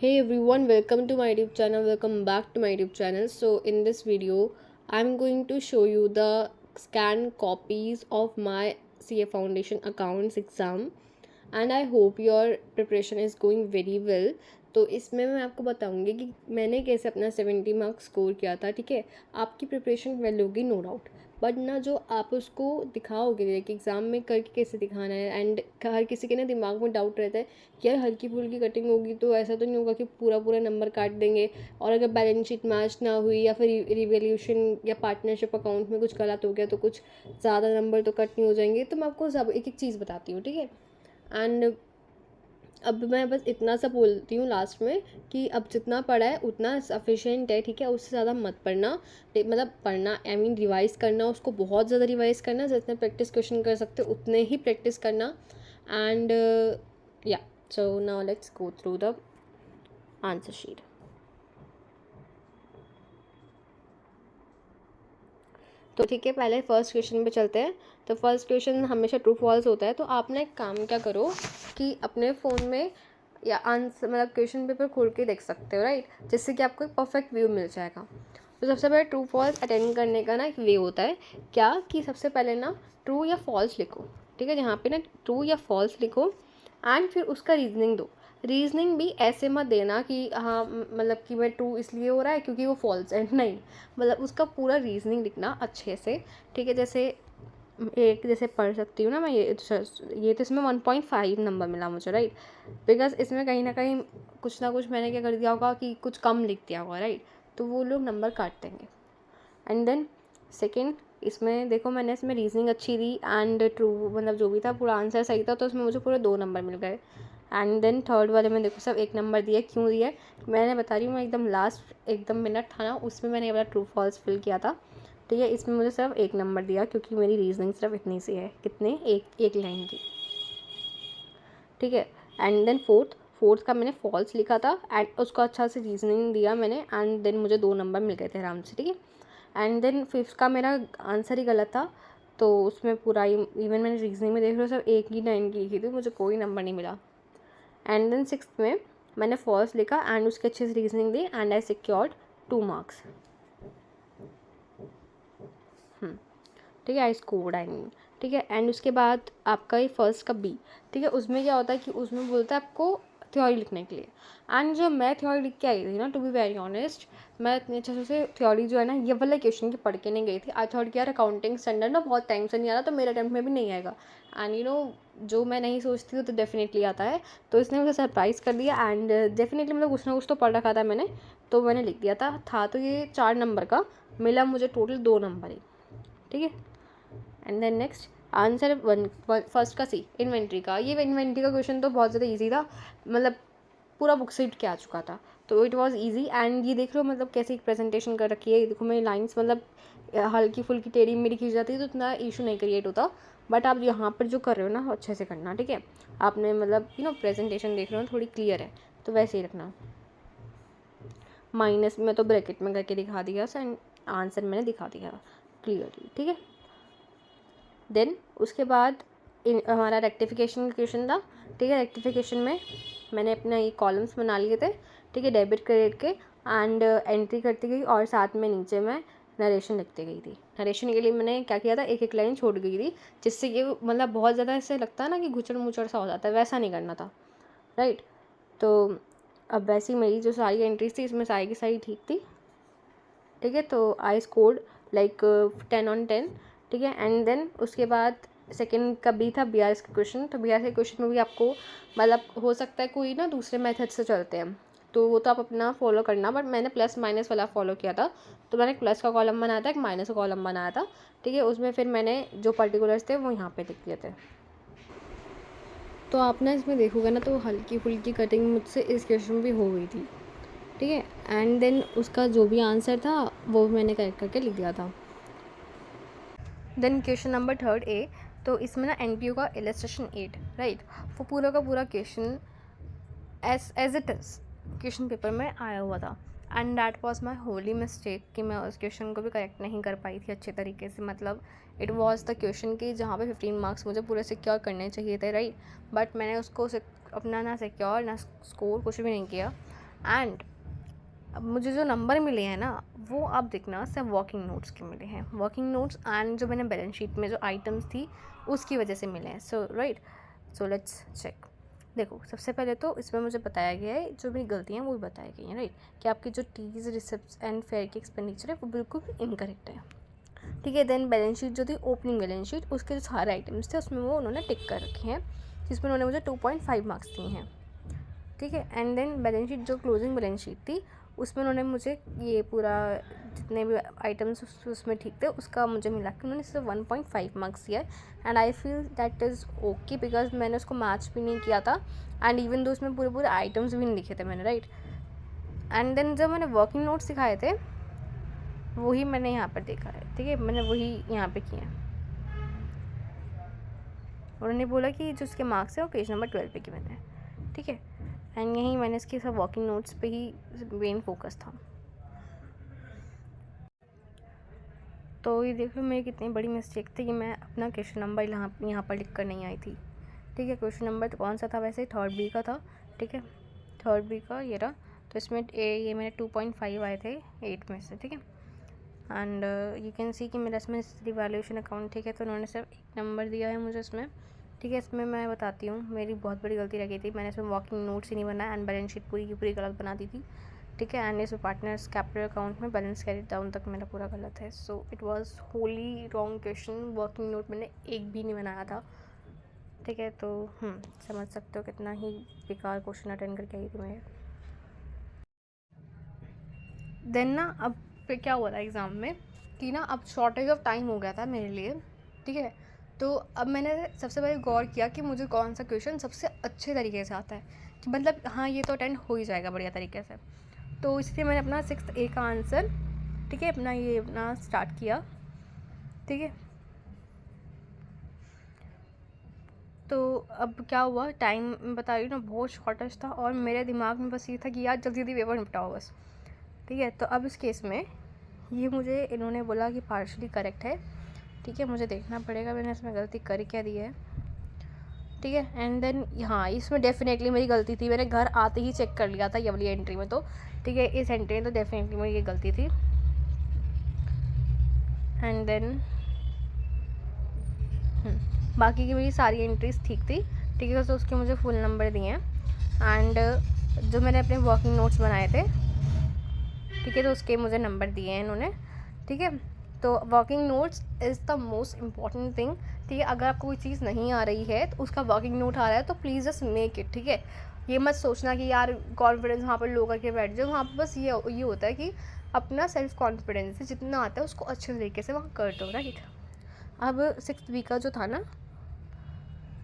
Hey everyone, welcome to my YouTube channel. Welcome back to my YouTube channel. So in this video, I'm going to show you the scanned copies of my CA Foundation accounts exam and I hope your preparation is going very well. तो इसमें मैं आपको बताऊंगी कि मैंने कैसे अपना 70 marks score किया था। ठीक है, आपकी प्रिपरेशन वेल होगी नो डाउट, बट ना जो आप उसको दिखाओगे कि एग्ज़ाम में करके कैसे दिखाना है। एंड हर किसी के ना दिमाग में डाउट रहता है कि यार हल्की फुल्की कटिंग होगी तो ऐसा तो नहीं होगा कि पूरा पूरा नंबर काट देंगे, और अगर बैलेंस शीट मैच ना हुई या फिर रिवैल्यूएशन या पार्टनरशिप अकाउंट में कुछ गलत हो गया तो कुछ ज़्यादा नंबर तो कट नहीं हो जाएंगे। तो मैं आपको सब एक एक चीज़ बताती हूँ, ठीक है। एंड अब मैं बस इतना सा बोलती हूँ लास्ट में कि अब जितना पढ़ा है उतना सफिशेंट है, ठीक है। उससे ज़्यादा मत पढ़ना, मतलब पढ़ना आई मीन रिवाइज़ करना, उसको बहुत ज़्यादा रिवाइज़ करना, जितने प्रैक्टिस क्वेश्चन कर सकते हो उतने ही प्रैक्टिस करना। एंड या so now let's go through the answer sheet. तो ठीक है, पहले फर्स्ट क्वेश्चन पे चलते हैं। तो फर्स्ट क्वेश्चन हमेशा ट्रू फॉल्स होता है। तो आपने एक काम क्या करो कि अपने फ़ोन में या आंसर मतलब क्वेश्चन पेपर खोल के देख सकते हो, राइट, जिससे कि आपको एक परफेक्ट व्यू मिल जाएगा। तो सबसे पहले ट्रू फॉल्स अटेंड करने का ना एक वे होता है क्या कि सबसे पहले ना ट्रू या फॉल्स लिखो, ठीक है। यहाँ पे ना ट्रू या फॉल्स लिखो एंड फिर उसका रीजनिंग दो। रीजनिंग भी ऐसे मत देना कि हाँ मतलब कि मैं ट्रू इसलिए हो रहा है क्योंकि वो फॉल्स है, नहीं, मतलब उसका पूरा रीजनिंग लिखना अच्छे से, ठीक है। जैसे एक जैसे पढ़ सकती हूँ ना मैं, ये तो इसमें 1.5 नंबर मिला मुझे, राइट, बिकॉज इसमें कहीं ना कहीं कुछ ना कुछ मैंने क्या कर दिया होगा कि कुछ कम लिख दिया होगा, राइट, तो वो लोग नंबर काट देंगे। एंड देन सेकेंड, इसमें देखो मैंने इसमें रीजनिंग अच्छी दी एंड ट्रू मतलब जो भी था पूरा आंसर सही था, तो इसमें मुझे पूरे 2 नंबर मिल गए। एंड देन थर्ड वाले में देखो सब 1 नंबर दिया, क्यों दिया मैंने बता रही हूँ। मैं एकदम लास्ट एकदम मिनट था ना उसमें मैंने ये वाला ट्रू फॉल्स फिल किया था, ठीक है। इसमें मुझे सिर्फ 1 नंबर दिया क्योंकि मेरी रीजनिंग सिर्फ इतनी सी है, कितने एक लाइन की, ठीक है। एंड देन फोर्थ का मैंने फॉल्स लिखा था एंड उसको अच्छा से रीजनिंग दिया मैंने एंड देन मुझे 2 नंबर मिल गए थे आराम से, ठीक है। एंड देन फिफ्थ का मेरा आंसर ही गलत था, तो उसमें पूरा इवन मैंने रीजनिंग में देख रहा सब एक ही लाइन की लिखी थी, मुझे कोई नंबर नहीं मिला। एंड देन सिक्स्थ में मैंने फॉल्स लिखा एंड उसके अच्छे से reasoning the and I secured 2 marks, ठीक है। आई स्कोर्ड आई मीन, ठीक है। एंड उसके बाद आपका ये फर्स्ट का बी, ठीक है, उसमें क्या होता है कि उसमें बोलता है आपको थ्योरी लिखने के लिए। एंड जब मैं थ्योरी लिख के आई थी ना, टू बी वेरी ऑनेस्ट, मैं इतने अच्छे से थ्योरी जो है ना ये वाला क्वेश्चन की पढ़ के नहीं गई थी। आई थॉट कि यार अकाउंटिंग स्टैंडर्ड ना बहुत टाइम से नहीं आ रहा, तो मेरे अटेम्प्ट में भी नहीं आएगा। एंड यू नो जो मैं नहीं सोचती हूँ तो डेफिनेटली आता है, तो इसने मुझे सरप्राइज़ कर दिया एंड डेफिनेटली मतलब कुछ ना कुछ तो पढ़ रखा था मैंने, तो मैंने लिख दिया था तो ये 4 नंबर का मिला मुझे टोटल 2 नंबर ही, ठीक है। And then next answer first का सी इन्वेंट्री का। ये इन्वेंट्री का क्वेश्चन तो बहुत ज़्यादा इजी था, मतलब पूरा बुक से के आ चुका था, तो इट वाज इजी। एंड ये देख लो मतलब कैसे एक प्रेजेंटेशन कर रखी है, देखो मेरी लाइंस मतलब हल्की फुल्की टेढ़ी मेरी खींच जाती है तो इतना इशू नहीं क्रिएट होता, बट आप यहाँ पर जो कर रहे हो ना अच्छे से करना, ठीक है। आपने मतलब प्रेजेंटेशन देख रहे हो थोड़ी क्लियर है तो वैसे ही रखना। माइनस में तो ब्रैकेट में करके दिखा दिया एंड आंसर मैंने दिखा दिया क्लियरली, ठीक है। देन उसके बाद हमारा रेक्टिफिकेशन का क्वेश्चन था, ठीक है। रेक्टिफिकेशन में मैंने अपना ये कॉलम्स बना लिए थे, ठीक है, डेबिट क्रेडिट के, एंड एंट्री करती गई और साथ में नीचे मैं नरेशन लिखती गई थी। नरेशन के लिए मैंने क्या किया था, एक लाइन छोड़ गई थी, जिससे कि मतलब बहुत ज़्यादा ऐसे लगता है ना कि घुचड़ मुचड़ सा हो जाता है, वैसा नहीं करना था, राइट। तो अब वैसी मेरी जो सारी एंट्रीज थी इसमें सारी की सारी ठीक थी, ठीक है। तो आई स्कोर्ड लाइक 10/10, ठीक है। एंड देन उसके बाद सेकंड का बी था बी आर एस का क्वेश्चन। तो बी आर एस के क्वेश्चन में भी आपको मतलब हो सकता है कोई ना दूसरे मेथड से चलते हैं, तो वो तो आप अपना फॉलो करना, बट मैंने प्लस माइनस वाला फॉलो किया था। तो मैंने एक प्लस का कॉलम बनाया था, एक माइनस का कॉलम बनाया था, ठीक है। उसमें फिर मैंने जो पर्टिकुलर्स थे वो यहाँ पे लिख दिए थे। तो आप ना इसमें देखोगे ना तो हल्की फुल्की कटिंग मुझसे इस क्वेश्चन में भी हो गई थी, ठीक है। एंड देन उसका जो भी आंसर था वो मैंने करेक्ट करके लिख दिया था। Then question number third A, तो इसमें ना एनपीयू का इलस्ट्रेशन 8, राइट, वो पूरा का पूरा question as it is question paper में आया हुआ था। And that was my holy mistake कि मैं उस क्वेश्चन को भी करेक्ट नहीं कर पाई थी अच्छे तरीके से। मतलब इट वॉज द क्वेश्चन कि जहाँ पे 15 मार्क्स मुझे पूरे सिक्योर करने चाहिए थे, राइट, बट मैंने उसको अपना ना सिक्योर ना स्कोर कुछ भी नहीं किया। एंड अब मुझे जो नंबर मिले हैं ना, वो आप देखना सब वर्किंग नोट्स के मिले हैं, वर्किंग नोट्स एंड जो मैंने बैलेंस शीट में जो आइटम्स थी उसकी वजह से मिले हैं। सो राइट, सो लेट्स चेक। देखो सबसे पहले तो इसमें मुझे बताया गया है, जो मेरी गलतियाँ वो भी बताई गई हैं, राइट, कि आपकी जो टीज रिसिप्ट्स एंड फेयर की एक्सपेंडिचर है वो बिल्कुल इनकरेक्ट है, ठीक है। देन बैलेंस शीट जो थी, ओपनिंग बैलेंस शीट, उसके जो सारे आइटम्स थे उसमें वो उन्होंने टिक कर रखे हैं, जिसमें उन्होंने मुझे 2.5 मार्क्स दिए हैं, ठीक है। एंड देन बैलेंस शीट जो क्लोजिंग बैलेंस शीट थी उसमें उन्होंने मुझे ये पूरा जितने भी आइटम्स उसमें ठीक थे उसका मुझे मिला के उन्होंने सिर्फ 1.5 मार्क्स दिया है। And I feel that is okay, because मैंने उसको मैच भी नहीं किया था एंड इवन दो उसमें पूरे पूरे आइटम्स भी नहीं लिखे थे मैंने, राइट। एंड देन जब मैंने वर्किंग नोट्स दिखाए थे वही मैंने यहाँ पर देखा है, ठीक है, मैंने वही यहाँ पे किए हैं। उन्होंने बोला कि जो उसके मार्क्स है वो पेज नंबर 12 पे गिवन है, ठीक है। एंड यहीं मैंने इसके सब वर्किंग नोट्स पे ही मेन फोकस था। तो ये देखो मेरी कितनी बड़ी मिस्टेक थी कि मैं अपना क्वेश्चन नंबर यहाँ पर लिख कर नहीं आई थी, ठीक है। क्वेश्चन नंबर तो कौन सा था वैसे, 3rd बी का था, ठीक है, 3rd बी का ये रहा। तो इसमें ये मेरे 2.5 आए थे 8 में से, ठीक है। एंड यू कैन सी कि मेरा इसमें रिवैल्यूएशन अकाउंट, ठीक है, तो उन्होंने सिर्फ 1 नंबर दिया है मुझे इसमें, ठीक है। इसमें मैं बताती हूँ मेरी बहुत बड़ी गलती रह गई थी, मैंने इसमें वर्किंग नोट्स ही नहीं बनाया एंड बैलेंस शीट पूरी की पूरी गलत बना दी थी, ठीक है। एंड इसमें पार्टनर्स कैपिटल अकाउंट में बैलेंस कैरिड डाउन तक मेरा पूरा गलत है। So it was Holi wrong question, working note मैंने एक भी नहीं बनाया था, ठीक है। तो समझ सकते हो कितना ही बेकार क्वेश्चन अटेंड करके आई थी मैं। देन ना अब फिर क्या हुआ था एग्ज़ाम में कि ना अब शॉर्टेज ऑफ टाइम हो गया था मेरे लिए, ठीक है। तो अब मैंने सबसे पहले गौर किया कि मुझे कौन सा क्वेश्चन सबसे अच्छे तरीके से आता है, कि मतलब हाँ ये तो अटेंड हो ही जाएगा बढ़िया तरीके से। तो इसलिए मैंने अपना 6th A का आंसर, ठीक है, अपना स्टार्ट किया, ठीक है। तो अब क्या हुआ, टाइम बता रही हूँ ना, बहुत शॉर्टेज था और मेरे दिमाग में बस ये था कि यार जल्दी जल्दी पेपर निपटाओ बस, ठीक है। तो अब इस केस में ये मुझे इन्होंने बोला कि पार्शली करेक्ट है, ठीक है, मुझे देखना पड़ेगा मैंने इसमें गलती कर क्या दी है, ठीक है। एंड देन हाँ इसमें डेफिनेटली मेरी गलती थी, मैंने घर आते ही चेक कर लिया था ये वाली एंट्री में, तो ठीक है इस एंट्री में तो डेफिनेटली मेरी ये गलती थी। एंड देन बाकी की मेरी सारी एंट्रीज ठीक थी, ठीक है। तो उसके मुझे फुल नंबर दिए हैं एंड जो मैंने अपने वर्किंग नोट्स बनाए थे, ठीक है, तो उसके मुझे नंबर दिए हैं इन्होंने, ठीक है। तो working notes is the most important thing, ठीक है। अगर आपको कोई चीज़ नहीं आ रही है तो उसका वर्किंग नोट आ रहा है तो प्लीज़ जस्ट मेक इट, ठीक है। ये मत सोचना कि यार कॉन्फिडेंस वहाँ पर लो करके बैठ जाओ, वहाँ पर बस ये होता है कि अपना सेल्फ कॉन्फिडेंस जितना आता है उसको अच्छे तरीके से वहाँ कर दो, राइट। अब 6th वीक का जो था ना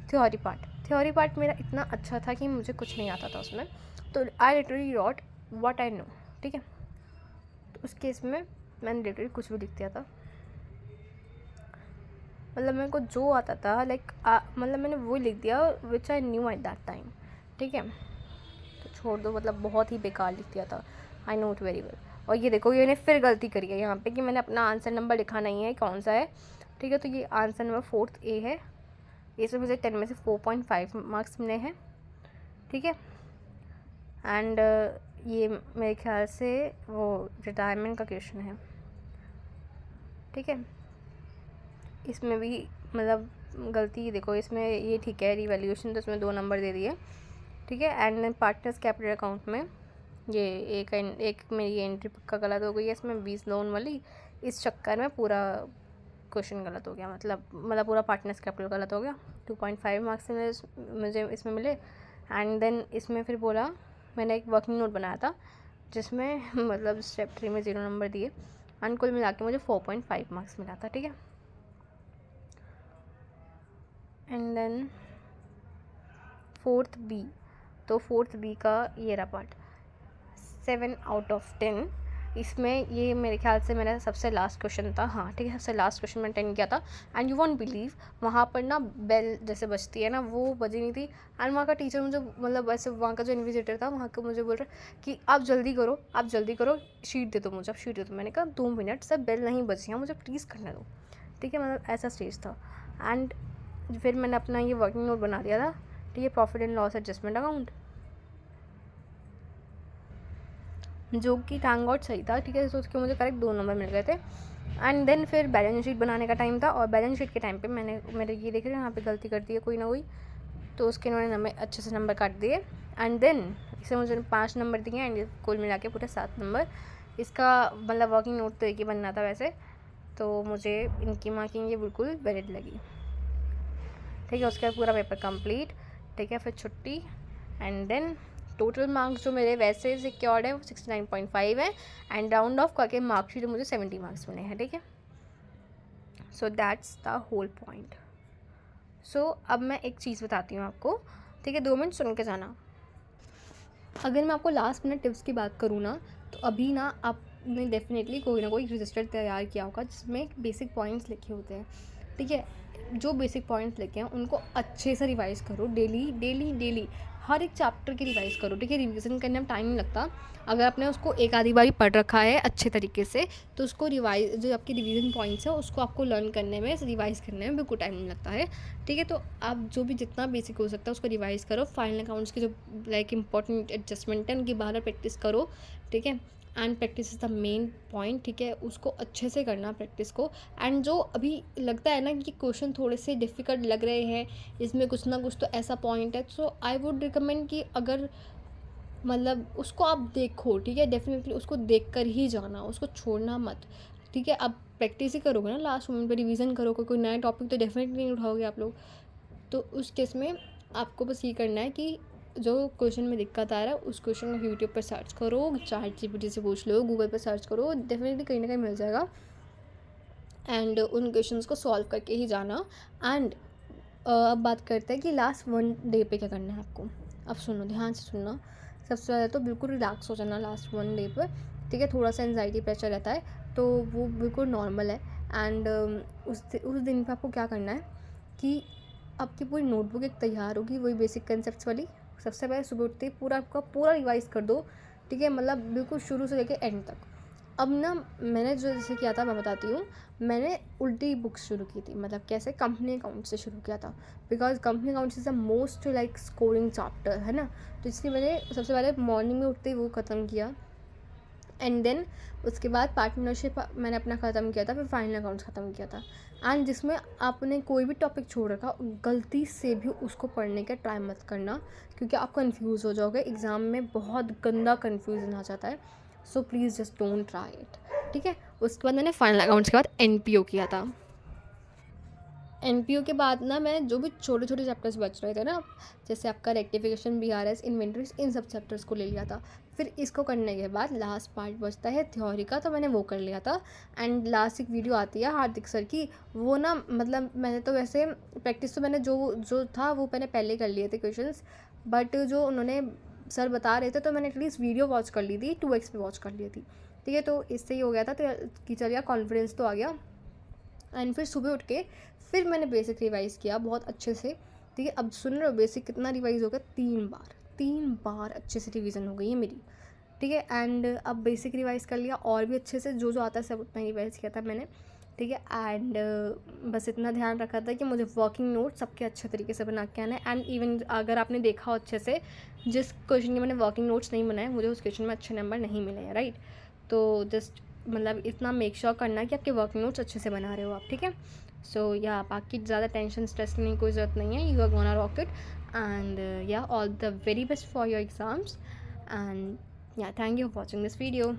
थ्योरी पार्ट मेरा इतना अच्छा था कि मुझे कुछ नहीं आता था उसमें, तो I literally wrote what I know, ठीक है। तो उस केस में मैंने लिटरली कुछ भी लिख दिया था, मतलब मेरे को जो आता था लाइक मतलब मैंने वो लिख दिया which I knew at that time, ठीक है। तो छोड़ दो, मतलब बहुत ही बेकार लिख दिया था, I know it very well. और ये देखो ये फिर गलती करी है यहाँ पे कि मैंने अपना आंसर नंबर लिखा नहीं है कौन सा है, ठीक है। तो ये आंसर नंबर 4th A है, इसमें मुझे 10 में से 4.5 मार्क्स मिले हैं, ठीक है। एंड ये मेरे ख्याल से वो रिटायरमेंट का क्वेश्चन है, ठीक है। इसमें भी मतलब गलती देखो, इसमें ये ठीक है रिवैल्यूएशन, तो इसमें 2 नंबर दे दिए, ठीक है। एंड पार्टनर्स कैपिटल अकाउंट में ये एक मेरी एंट्री पक्का गलत हो गई है इसमें 20 लोन वाली, इस चक्कर में पूरा क्वेश्चन गलत हो गया, मतलब पूरा पार्टनर्स कैपिटल गलत हो गया। 2.5 मार्क्स मुझे इसमें मिले। एंड देन इसमें फिर बोला मैंने एक वर्किंग नोट बनाया था जिसमें मतलब स्टेप 3 में 0 नंबर दिए एंड कुल मिला के मुझे 4.5 मार्क्स मिला था, ठीक है। एंड देन 4th B, तो 4th B का ये रहा पार्ट 7 आउट ऑफ 10। इसमें ये मेरे ख्याल से मेरा सबसे लास्ट क्वेश्चन था, हाँ ठीक है, सबसे लास्ट क्वेश्चन मैंने अटेंड किया था। एंड यू वॉन्ट बिलीव वहाँ पर ना बेल जैसे बजती है ना वो बजी नहीं थी, एंड वहाँ का टीचर मुझे मतलब वैसे वहाँ का जो इन्विजिलेटर था वहाँ का मुझे बोल रहा कि आप जल्दी करो शीट दे दो मुझे, आप शीट दे दो। मैंने कहा 2 मिनट सर बेल नहीं बजी है, मुझे प्लीज़ करने दो, ठीक है, मतलब ऐसा स्टेज था। एंड फिर मैंने अपना ये वर्किंग नोट बना दिया था, ठीक है, profit and loss adjustment account, जो कि थैंक गॉड सही था, ठीक है। तो उसके मुझे करेक्ट 2 नंबर मिल गए थे। एंड देन फिर बैलेंस शीट बनाने का टाइम था, और बैलेंस शीट के टाइम पे मैंने मेरे ये देख रहे हैं यहाँ पे गलती कर दी है कोई ना कोई, तो उसके इन्होंने नंबर अच्छे से नंबर काट दिए। एंड देन इसे मुझे 5 नंबर दिए, एंड कुल मिला के पूरे 7 नंबर। इसका मतलब वर्किंग नोट तो एक ही बनना था वैसे, तो मुझे इनकी मार्किंग ये बिल्कुल वैलिड लगी, ठीक है। उसके बाद पूरा पेपर कंप्लीट, ठीक है। फिर छुट्टी, एंड देन टोटल मार्क्स जो मेरे वैसे सिक्योर्ड है वो 69.5 है, एंड राउंड ऑफ करके मार्कशीट मुझे 70 मार्क्स मिले हैं, ठीक है। So that's the whole point. So अब मैं एक चीज़ बताती हूँ आपको, ठीक है, 2 मिनट सुन के जाना। अगर मैं आपको लास्ट मिनट टिप्स की बात करूँ ना, तो अभी ना आपने डेफिनेटली कोई ना कोई रजिस्टर तैयार किया होगा जिसमें बेसिक पॉइंट्स लिखे होते हैं, ठीक है। जो बेसिक पॉइंट्स लिखे हैं उनको अच्छे से रिवाइज़ करो, डेली डेली डेली हर एक चैप्टर की रिवाइज़ करो, ठीक है। रिवीजन करने में टाइम नहीं लगता। अगर आपने उसको एक आधी बारी पढ़ रखा है अच्छे तरीके से, तो उसको रिवाइज, जो आपके रिवीजन पॉइंट्स है उसको आपको लर्न करने में, रिवाइज़ करने में बिल्कुल टाइम नहीं लगता है, ठीक है। तो आप जो भी जितना बेसिक हो सकता है उसको रिवाइज़ करो। फाइनल अकाउंट्स की जो लाइक इंपॉर्टेंट एडजस्टमेंट है उनकी बार प्रैक्टिस करो, ठीक है। And practice is the main point, ठीक है। उसको अच्छे से करना प्रैक्टिस को। एंड जो अभी लगता है ना कि क्वेश्चन थोड़े से डिफ़िकल्ट लग रहे हैं, इसमें कुछ ना कुछ तो ऐसा पॉइंट है, सो आई वुड रिकमेंड कि अगर मतलब उसको आप देखो, ठीक है। डेफिनेटली उसको देख कर ही जाना, उसको छोड़ना मत, ठीक है। अब प्रैक्टिस ही करोगे ना, लास्ट मोमेंट पे रिवीजन करोगे, कोई नया टॉपिक तो डेफिनेटली नहीं उठाओगे आप लोग। तो उस केस में आपको बस ये करना है कि जो क्वेश्चन में दिक्कत आ रहा है उस क्वेश्चन को यूट्यूब पर सर्च करो, चैट जीपीटी से पूछ लो, गूगल पर सर्च करो, डेफिनेटली कहीं ना कहीं मिल जाएगा। एंड उन क्वेश्चंस को सॉल्व करके ही जाना। एंड अब बात करते हैं कि लास्ट 1 डे पे क्या करना है आपको। अब सुनो, ध्यान से सुनना। सबसे ज़्यादा तो बिल्कुल रिलैक्स हो जाना लास्ट 1 डे पर, ठीक है। थोड़ा सा एंजाइटी प्रेशर रहता है तो वो बिल्कुल नॉर्मल है। एंड उस दिन पे आपको क्या करना है कि आपकी पूरी नोटबुक एक तैयार होगी, वही बेसिक कंसेप्ट्स वाली। सबसे पहले सुबह उठते ही पूरा आपका पूरा रिवाइज़ कर दो, ठीक है। मतलब बिल्कुल शुरू से लेकर एंड तक। अब ना मैंने जो जैसे किया था मैं बताती हूँ। मैंने उल्टी बुक्स शुरू की थी, मतलब कैसे, कंपनी अकाउंट से शुरू किया था, because company accounts is the most like scoring chapter, है ना। तो इसलिए मैंने सबसे पहले मॉर्निंग में उठते ही वो ख़त्म किया। एंड देन उसके बाद पार्टनरशिप मैंने अपना ख़त्म किया था, फिर फाइनल अकाउंट्स ख़त्म किया था। एंड जिसमें आपने कोई भी टॉपिक छोड़ रखा, गलती से भी उसको पढ़ने का ट्राई मत करना, क्योंकि आप कंफ्यूज हो जाओगे। एग्ज़ाम में बहुत गंदा कन्फ्यूज़न आ जाता है, so please just don't try it, ठीक है। उसके बाद मैंने फाइनल अकाउंट्स के बाद एनपीओ किया था। एनपीओ के बाद ना मैं जो भी छोटे छोटे चैप्टर्स बच रहे थे ना, जैसे आपका रेक्टिफिकेशन, बीआरएस, इन्वेंट्रीज, इन सब चैप्टर्स को ले लिया था। फिर इसको करने के बाद लास्ट पार्ट बचता है थ्योरी का, तो मैंने वो कर लिया था। एंड लास्ट एक वीडियो आती है हार्दिक सर की, वो ना मतलब मैंने तो वैसे प्रैक्टिस तो मैंने जो जो था वो मैंने पहले कर लिए थे क्वेश्चंस, बट जो उन्होंने सर बता रहे थे तो मैंने एटलीस्ट वीडियो वॉच कर ली थी, 2x पे वॉच कर ली थी, ठीक है। तो इससे ही हो गया था, तो कि चल गया, कॉन्फिडेंस तो आ गया। एंड फिर सुबह उठ के फिर मैंने बेसिक रिवाइज़ किया बहुत अच्छे से, ठीक है। अब सुन रहे हो बेसिक कितना रिवाइज़ हो गया, 3 बार अच्छे से रिवीजन हो गई है मेरी, ठीक है। एंड अब बेसिक रिवाइज़ कर लिया, और भी अच्छे से जो जो आता है सब उतना रिवाइज़ किया था मैंने, ठीक है। एंड बस इतना ध्यान रखा था कि मुझे वर्किंग नोट सबके अच्छे तरीके से बना के आना है। एंड इवन अगर आपने देखा हो अच्छे से, जिस क्वेश्चन के मैंने वर्किंग नोट्स नहीं बनाए, मुझे उस क्वेश्चन में अच्छे नंबर नहीं मिले हैं, राइट। तो जस्ट मतलब इतना मेक श्योर करना कि आपके वर्किंग नोट्स अच्छे से बना रहे हो आप, ठीक है। सो या बाकी ज़्यादा टेंशन स्ट्रेस लेने की कोई ज़रूरत नहीं है, you are gonna rock it. And yeah all the very best for your exams. And yeah thank you for watching this video.